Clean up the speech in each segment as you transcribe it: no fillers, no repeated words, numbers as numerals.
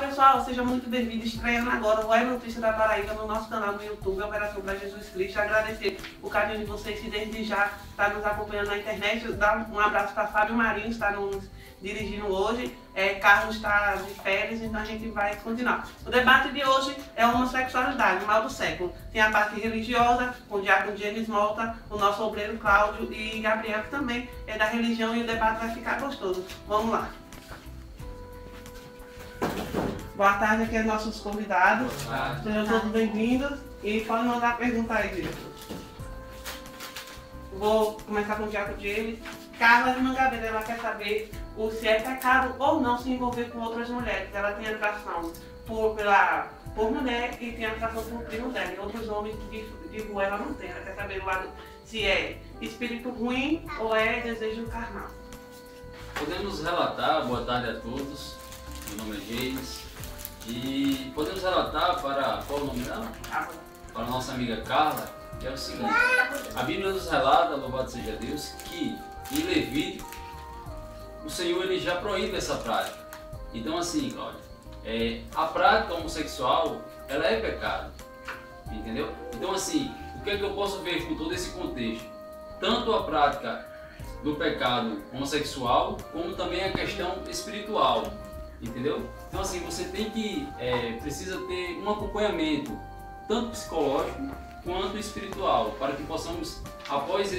pessoal, seja muito bem-vindo, estreando agora o É Notícia da Paraíba no nosso canal no YouTube, Operação para Jesus Cristo. Agradecer o carinho de vocês que desde já está nos acompanhando na internet. Dar um abraço para Fábio Marinho, que está nos dirigindo hoje. Carlos está de férias, então a gente vai continuar. O debate de hoje é a homossexualidade, o mal do século. Tem a parte religiosa, com o diácono James Mota, o nosso obreiro Cláudio e Gabriel, que também é da religião, e o debate vai ficar gostoso. Vamos lá. Boa tarde, aqui são nossos convidados. Sejam todos bem-vindos e podem mandar pergunta aí, diretor. Vou começar com o diácono James. Carla de Mangabeira, ela quer saber se é pecado ou não se envolver com outras mulheres. Ela tem atração por mulher e tem atração por primo dela. E outros homens de rua ela não tem. Ela quer saber se é espírito ruim ou é desejo carnal. Podemos relatar, boa tarde a todos, meu nome é James, e podemos relatar para, qual o nome dela? Para a nossa amiga Carla, que é o seguinte: a Bíblia nos relata, louvado seja Deus, que em Levítico o Senhor ele já proíbe essa prática. Então assim, Cláudio, a prática homossexual ela é pecado, entendeu? Então assim, o que é que eu posso ver com todo esse contexto? Tanto a prática do pecado homossexual, como também a questão espiritual, entendeu? Então assim, você tem que, precisa ter um acompanhamento, tanto psicológico quanto espiritual, para que possamos, após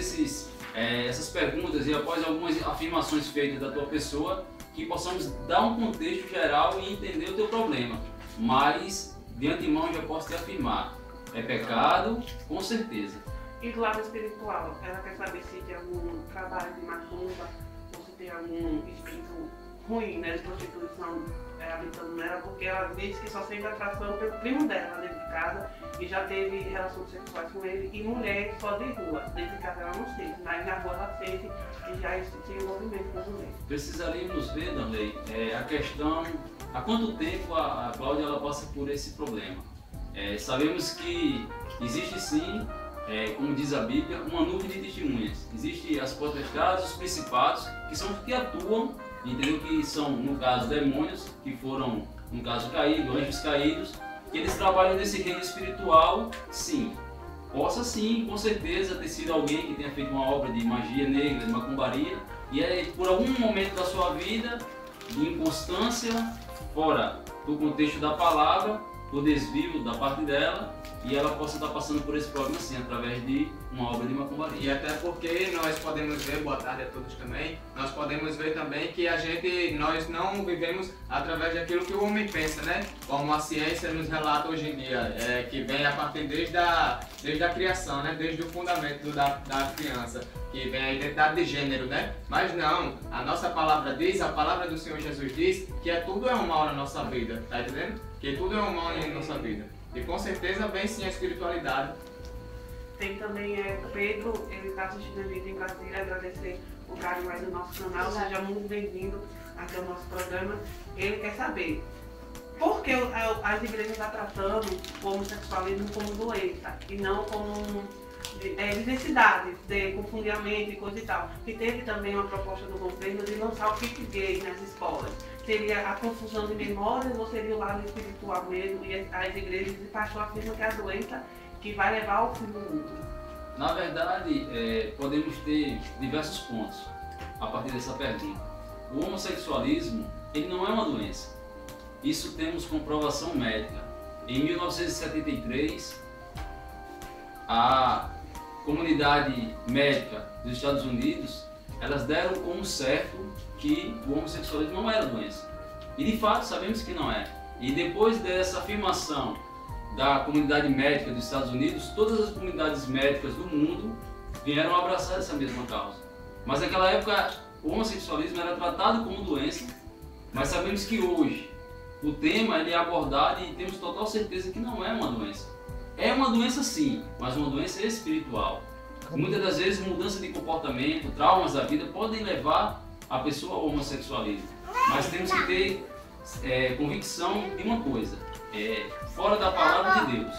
essas perguntas e após algumas afirmações feitas da tua pessoa, que possamos dar um contexto geral e entender o teu problema. Mas, de antemão, já posso te afirmar, é pecado, com certeza. E do lado espiritual, ela quer saber se tem algum trabalho de macumba ou se tem algum espírito ruim, né, de prostituição habitando nela, porque ela disse que só sente atração pelo primo dela dentro de casa e já teve relações sexuais com ele, e mulher só de rua. Dentro de casa ela não sente, mas na rua ela sente e já tem envolvimento com as mulheres. Precisaríamos ver, Danley, a questão, há quanto tempo a Cláudia ela passa por esse problema. Sabemos que existe sim, como diz a Bíblia, uma nuvem de testemunhas. Existem as potestades, os principados, que são os que atuam, entendeu? Que são, no caso, demônios, que foram, no caso, caídos, anjos caídos, que eles trabalham nesse reino espiritual, sim. Possa sim, com certeza, ter sido alguém que tenha feito uma obra de magia negra, de macumbaria, e por algum momento da sua vida, de inconstância, fora do contexto da palavra, o desvio da parte dela, e ela possa estar passando por esse problema assim, através de uma obra de macumbaria. E até porque nós podemos ver, boa tarde a todos também, nós podemos ver também que nós não vivemos através daquilo que o homem pensa, né? Como a ciência nos relata hoje em dia, que vem a partir desde a criação, né? Desde o fundamento da criança, que vem a identidade de gênero, né? Mas não, a nossa palavra diz, a palavra do Senhor Jesus diz que tudo é um mal na nossa vida, tá entendendo? Que tudo é um mal na nossa vida. E com certeza vem sim a espiritualidade. Tem também Pedro, ele está assistindo a gente em Brasília, agradecer o carinho aí do nosso canal. Seja muito bem-vindo aqui ao nosso programa. Ele quer saber por que as igrejas estão tratando o homossexualismo como doença e não como diversidade, de confundir a mente e coisa e tal. E teve também uma proposta do governo de lançar o kit gay nas escolas. Seria a confusão de memórias ou seria o lado espiritual mesmo? E as igrejas e pastor afirmam que é a doença que vai levar ao fim do mundo. Na verdade, podemos ter diversos pontos a partir dessa pergunta. O homossexualismo, ele não é uma doença. Isso temos comprovação médica. Em 1973, a comunidade médica dos Estados Unidos, elas deram como certo que o homossexualismo não era doença. E de fato sabemos que não é. E depois dessa afirmação da comunidade médica dos Estados Unidos, todas as comunidades médicas do mundo vieram abraçar essa mesma causa. Mas naquela época o homossexualismo era tratado como doença, mas sabemos que hoje o tema ele é abordado e temos total certeza que não é uma doença. É uma doença sim, mas uma doença espiritual. Muitas das vezes mudança de comportamento, traumas da vida podem levar a pessoa ao homossexualismo. Mas temos que ter convicção de uma coisa, fora da palavra de Deus.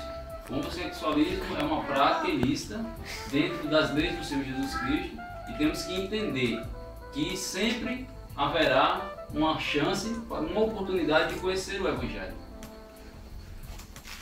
O homossexualismo é uma prática ilícita dentro das leis do Senhor Jesus Cristo, e temos que entender que sempre haverá uma chance, uma oportunidade de conhecer o Evangelho.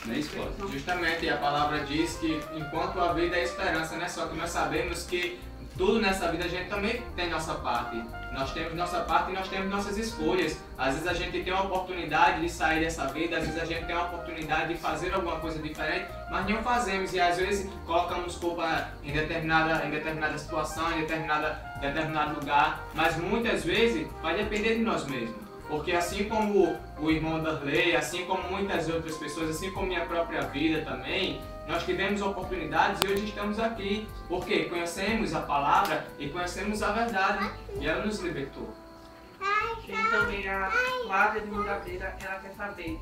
Não é isso, Cláudio? Justamente, a palavra diz que enquanto a vida é esperança, né? Só que nós sabemos que tudo nessa vida a gente também tem nossa parte. Nós temos nossa parte e nós temos nossas escolhas. Às vezes a gente tem a oportunidade de sair dessa vida, às vezes a gente tem a oportunidade de fazer alguma coisa diferente, mas não fazemos e às vezes colocamos culpa em determinada situação, em determinado lugar, mas muitas vezes vai depender de nós mesmos. Porque assim como o irmão Darley, assim como muitas outras pessoas, assim como minha própria vida também, nós tivemos oportunidades e hoje estamos aqui, porque conhecemos a palavra e conhecemos a verdade e ela nos libertou. E também a Flávia de Mangabeira, ela quer saber,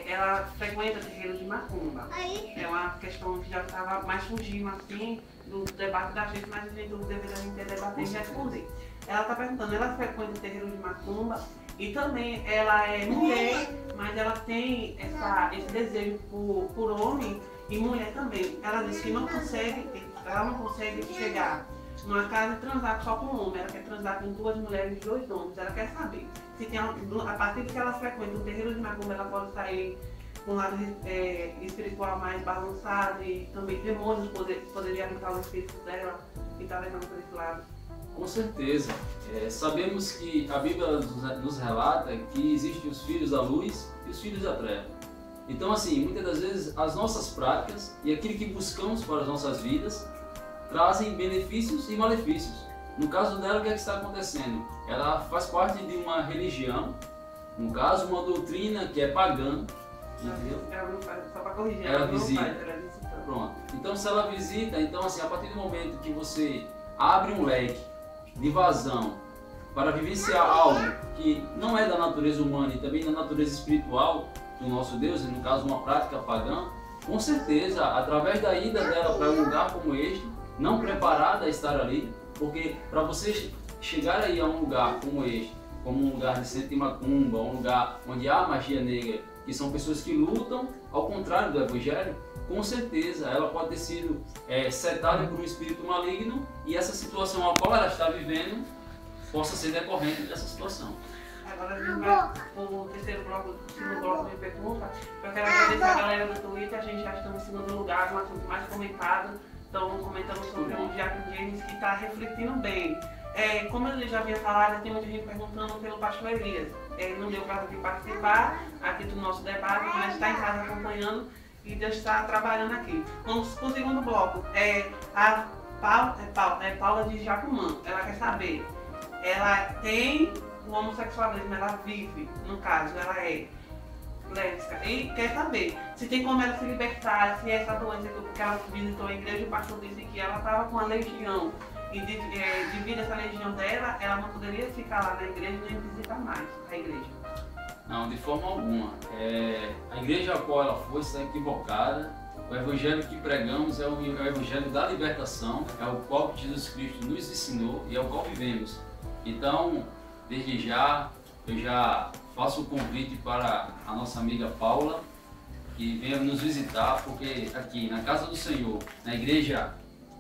ela frequenta terreiro de macumba. É uma questão que já estava mais fugindo assim do debate da gente, mas a gente deveria debater e responder. Ela está perguntando, ela frequenta terreiro de macumba e também ela é mulher, mas ela tem esse desejo por homem e mulher também.Ela disse que ela não consegue chegar numa casa e transar só com um homem. Ela quer transar com 2 mulheres e 2 homens. Ela quer saber se tem, a partir de que ela frequenta o terreiro de macumba, ela pode sair com um lado espiritual mais balançado e também demônios poderiam habitar o espírito dela e está levando por esse lado. Com certeza. Sabemos que a Bíblia nos relata que existem os filhos da luz e os filhos da treva. Então, assim, muitas das vezes as nossas práticas e aquilo que buscamos para as nossas vidas trazem benefícios e malefícios. No caso dela, o que é que está acontecendo? Ela faz parte de uma religião, no caso, uma doutrina que é pagã, entendeu? Ela não faz, só para corrigir, ela não visita. faz, ela visita. Pronto. Então, se ela visita, então, assim, a partir do momento que você abre um leque de vazão para vivenciar algo que não é da natureza humana e também da natureza espiritual do nosso Deus, no caso uma prática pagã, com certeza, através da ida dela para um lugar como este, não preparada a estar ali, porque para você chegar aí a um lugar como este, como um lugar de centro de macumba, um lugar onde há magia negra, que são pessoas que lutam ao contrário do Evangelho, com certeza ela pode ter sido setada por um espírito maligno e essa situação a qual ela está vivendo possa ser decorrente dessa situação. Agora a gente vai para o terceiro bloco, segundo bloco de pergunta. Eu quero agradecer a galera do Twitter, a gente já está em segundo lugar, um assunto mais comentado. Estão comentando sobre o Jack James que está refletindo bem. Como eu já havia falado, tem muita gente perguntando pelo pastor Elias. Não deu para vir participar aqui do nosso debate, mas está em casa acompanhando e Deus está trabalhando aqui. Vamos para o segundo bloco. A Paula de Jacumã, ela quer saber, ela tem o homossexualismo, ela vive, no caso, ela é lésbica, e quer saber se tem como ela se libertar, se essa doença que ela visitou a igreja, o pastor disse que ela estava com a legião, e devido a essa legião dela, ela não poderia ficar lá na igreja nem visitar mais a igreja. Não, de forma alguma. A igreja a qual ela foi está equivocada. O evangelho que pregamos é o evangelho da libertação, é o qual Jesus Cristo nos ensinou e é o qual vivemos. Então, desde já, eu já faço o convite para a nossa amiga Paula, que venha nos visitar, porque aqui na Casa do Senhor, na igreja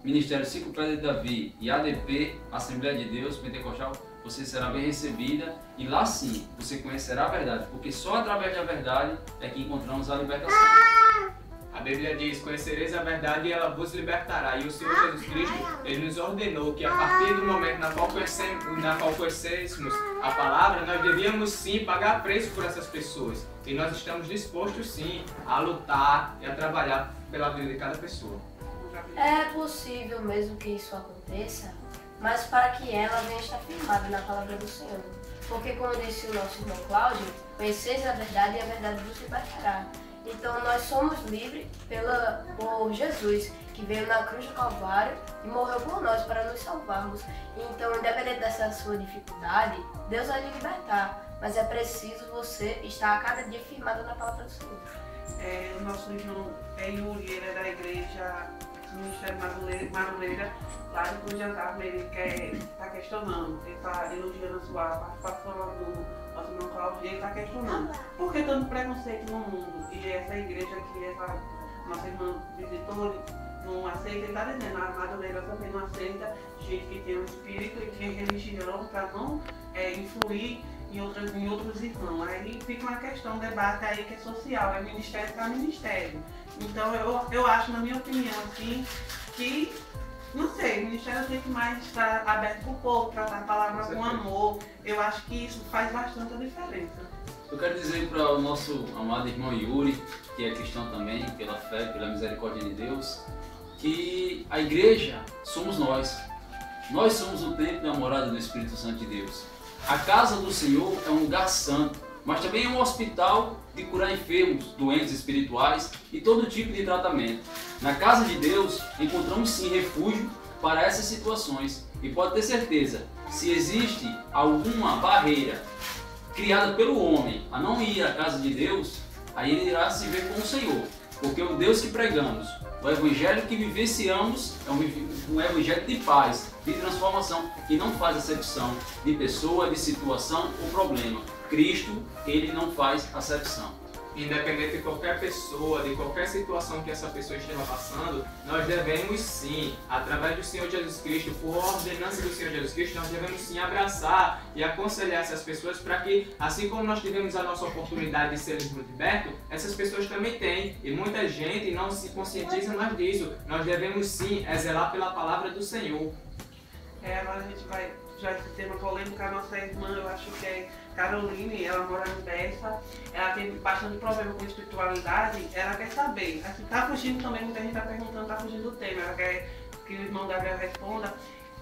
Ministério 5 Pedras de Davi e ADP, Assembleia de Deus Pentecostal, você será bem recebida e lá sim você conhecerá a verdade, porque só através da verdade é que encontramos a libertação. A Bíblia diz, conhecereis a verdade e ela vos libertará. E o Senhor Jesus Cristo, Ele nos ordenou que a partir do momento na qual conhecêssemos a palavra, nós devíamos sim pagar preço por essas pessoas. E nós estamos dispostos sim a lutar e a trabalhar pela vida de cada pessoa. É possível mesmo que isso aconteça, mas para que ela venha estar firmada na palavra do Senhor. Porque, como disse o nosso irmão Cláudio, conheceis a verdade e a verdade vos libertará. Então nós somos livres por Jesus, que veio na cruz do Calvário e morreu por nós para nos salvarmos. Então, independente dessa sua dificuldade, Deus vai lhe libertar. Mas é preciso você estar a cada dia firmado na palavra do Senhor. O nosso irmão Yuri, ele é da igreja Ministério Madureira, lá do Cruz de Antarma, ele está questionando, ele está elogiando a sua participação do nosso irmão Cláudio, e ele está questionando por que tanto preconceito no mundo? E essa igreja que essa nossa irmã visitou não aceita, ele está dizendo, a Madureira também não aceita gente que tem um espírito e que tem religião para não influir em outros irmãos. Aí fica uma questão, um debate aí que é social, é ministério para ministério. Então eu acho, na minha opinião, assim, que, não sei, o ministério tem que mais estar aberto para o povo, tratar a palavra com amor. Eu acho que isso faz bastante a diferença. Eu quero dizer para o nosso amado irmão Yuri, que é cristão também, pela fé, pela misericórdia de Deus, que a igreja somos nós. Nós somos o templo e a morada do Espírito Santo de Deus. A casa do Senhor é um lugar santo, mas também é um hospital de curar enfermos, doentes espirituais e todo tipo de tratamento. Na casa de Deus encontramos sim refúgio para essas situações. E pode ter certeza, se existe alguma barreira criada pelo homem a não ir à casa de Deus, aí ele irá se ver com o Senhor. Porque o Deus que pregamos, o Evangelho que vivenciamos, é um Evangelho de paz, de transformação, que não faz acepção de pessoa, de situação ou problema. Cristo, ele não faz acepção. Independente de qualquer pessoa, de qualquer situação que essa pessoa esteja passando, nós devemos sim, através do Senhor Jesus Cristo, por ordenança do Senhor Jesus Cristo, nós devemos sim abraçar e aconselhar essas pessoas para que, assim como nós tivemos a nossa oportunidade de sermos libertos, essas pessoas também têm. E muita gente não se conscientiza mais disso. Nós devemos sim zelar pela palavra do Senhor. Agora a gente vai, já esse tema polêmico, a nossa irmã, eu acho que é Caroline, ela mora no Bessa, ela tem bastante problema com espiritualidade, ela quer saber, assim, tá fugindo também, muita gente está perguntando, tá fugindo do tema, ela quer que o irmão Gabriel responda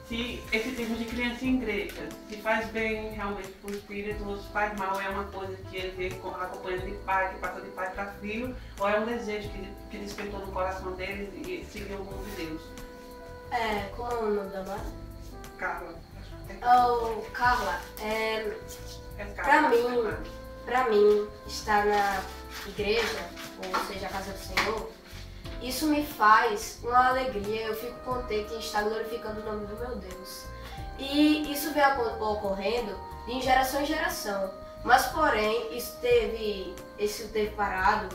se esse tipo de criança em igreja, se faz bem realmente para o espírito, ou se faz mal, é uma coisa que ele vê acompanhando de pai, que passa de pai para filho, ou é um desejo que despertou no coração deles e seguiu o rumo de Deus. Como é o nome da mãe? Carla. Carla, pra mim, estar na igreja, ou seja, a casa do Senhor, isso me faz uma alegria, eu fico contente em estar glorificando o nome do meu Deus. E isso vem ocorrendo de geração em geração, mas porém, isso teve parado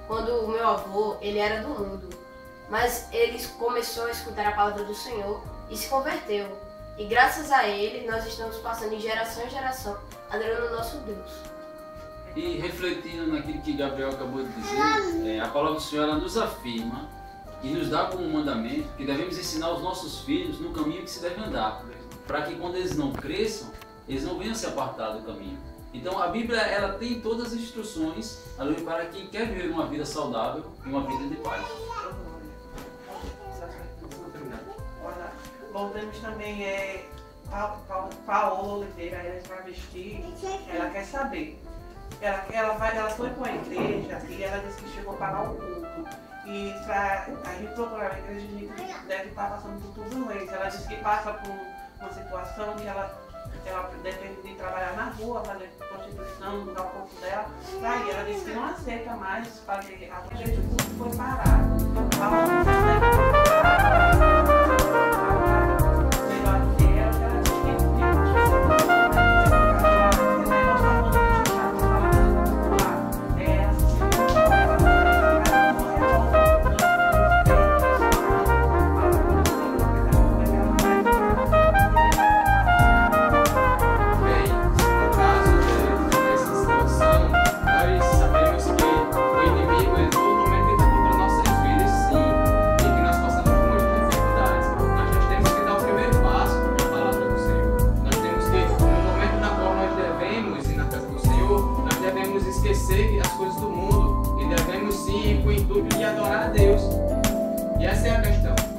quando o meu avô, ele era do mundo, mas ele começou a escutar a palavra do Senhor e se converteu. E graças a ele, nós estamos passando de geração em geração, adorando o nosso Deus. E refletindo naquilo que Gabriel acabou de dizer, a palavra do Senhor ela nos afirma e nos dá como mandamento que devemos ensinar os nossos filhos no caminho que se deve andar, para que quando eles não cresçam, eles não venham se apartar do caminho. Então a Bíblia ela tem todas as instruções para quem quer viver uma vida saudável e uma vida de paz. Bom, temos também Paola Oliveira, ela é travesti, ela quer saber. Ela foi com a igreja e ela disse que chegou para o culto. E para a gente procurar a igreja, a gente deve estar passando por tudo isso. Ela disse que passa por uma situação que ela depende de trabalhar na rua, fazer prostituição, mudar o corpo dela. Aí ela disse que não aceita mais fazer a igreja, o culto foi parado. Esquecer as coisas do mundo e devemos sim ir com o intuito de adorar a Deus. E essa é a questão.